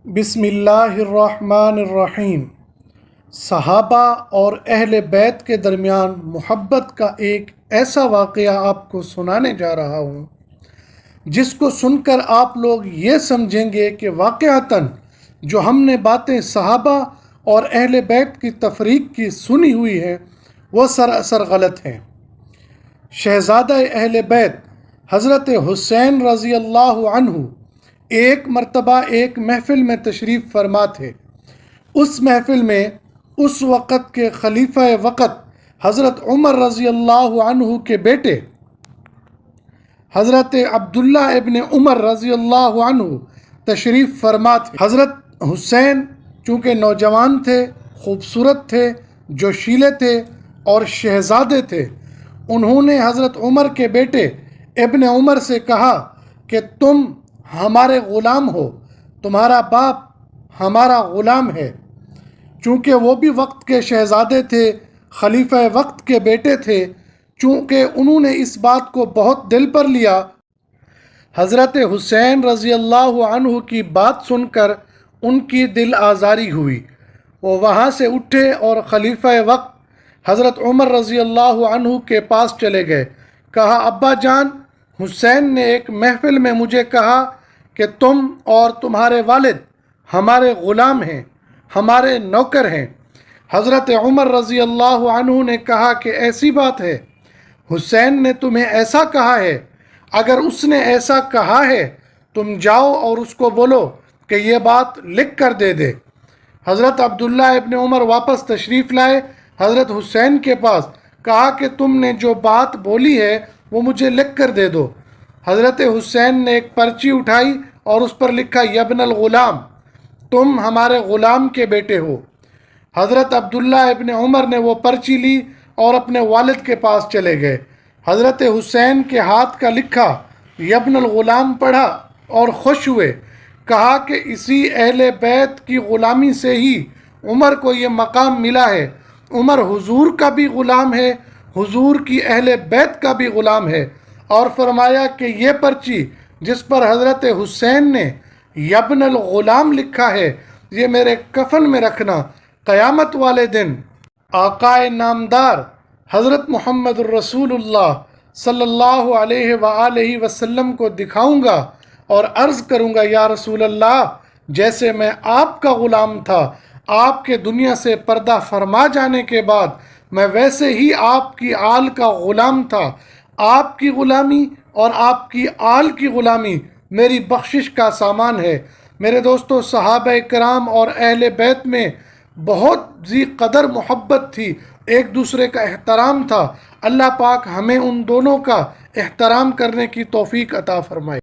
بسم اللہ الرحمن الرحیم۔ صحابہ اور اہل بیت کے درمیان محبت کا ایک ایسا واقعہ آپ کو سنانے جا رہا ہوں جس کو سن کر آپ لوگ یہ سمجھیں گے کہ واقعتاً جو ہم نے باتیں صحابہ اور اہل بیت کی تفریق کی سنی ہوئی ہیں وہ سراسر غلط ہیں۔ شہزادہ اہل بیت حضرت حسین رضی اللہ عنہ ایک مرتبہ ایک محفل میں تشریف فرما تھے۔ اس محفل میں اس وقت کے خلیفہ وقت حضرت عمر رضی اللہ عنہ کے بیٹے حضرت عبداللہ ابن عمر رضی اللہ عنہ تشریف فرما تھے۔ حضرت حسین چونکہ نوجوان تھے، خوبصورت تھے، جوشیلے تھے اور شہزادے تھے، انہوں نے حضرت عمر کے بیٹے ابن عمر سے کہا کہ تم ہمارے غلام ہو، تمہارا باپ ہمارا غلام ہے۔ چونکہ وہ بھی وقت کے شہزادے تھے، خلیفہ وقت کے بیٹے تھے، چونکہ انہوں نے اس بات کو بہت دل پر لیا، حضرت حسین رضی اللہ عنہ کی بات سن کر ان کی دل آزاری ہوئی۔ وہ وہاں سے اٹھے اور خلیفہ وقت حضرت عمر رضی اللہ عنہ کے پاس چلے گئے۔ کہا، ابا جان، حسین نے ایک محفل میں مجھے کہا کہ تم اور تمہارے والد ہمارے غلام ہیں، ہمارے نوکر ہیں۔ حضرت عمر رضی اللہ عنہ نے کہا کہ ایسی بات ہے، حسین نے تمہیں ایسا کہا ہے؟ اگر اس نے ایسا کہا ہے تم جاؤ اور اس کو بولو کہ یہ بات لکھ کر دے دے۔ حضرت عبداللہ ابن عمر واپس تشریف لائے حضرت حسین کے پاس، کہا کہ تم نے جو بات بولی ہے وہ مجھے لکھ کر دے دو۔ حضرت حسین نے ایک پرچی اٹھائی اور اس پر لکھا، یبن الغلام، تم ہمارے غلام کے بیٹے ہو۔ حضرت عبداللہ ابن عمر نے وہ پرچی لی اور اپنے والد کے پاس چلے گئے۔ حضرت حسین کے ہاتھ کا لکھا یبن الغلام پڑھا اور خوش ہوئے۔ کہا کہ اسی اہل بیت کی غلامی سے ہی عمر کو یہ مقام ملا ہے۔ عمر حضور کا بھی غلام ہے، حضور کی اہل بیت کا بھی غلام ہے۔ اور فرمایا کہ یہ پرچی جس پر حضرت حسین نے یبن الغلام لکھا ہے، یہ میرے کفن میں رکھنا، قیامت والے دن آقائے نامدار حضرت محمد الرسول اللہ صلی اللہ علیہ وآلہ وسلم کو دکھاؤں گا اور عرض کروں گا، یا رسول اللہ، جیسے میں آپ کا غلام تھا آپ کے دنیا سے پردہ فرما جانے کے بعد، میں ویسے ہی آپ کی آل کا غلام تھا۔ آپ کی غلامی اور آپ کی آل کی غلامی میری بخشش کا سامان ہے۔ میرے دوستو، صحابہ کرام اور اہل بیت میں بہت ذی قدر محبت تھی، ایک دوسرے کا احترام تھا۔ اللہ پاک ہمیں ان دونوں کا احترام کرنے کی توفیق عطا فرمائے۔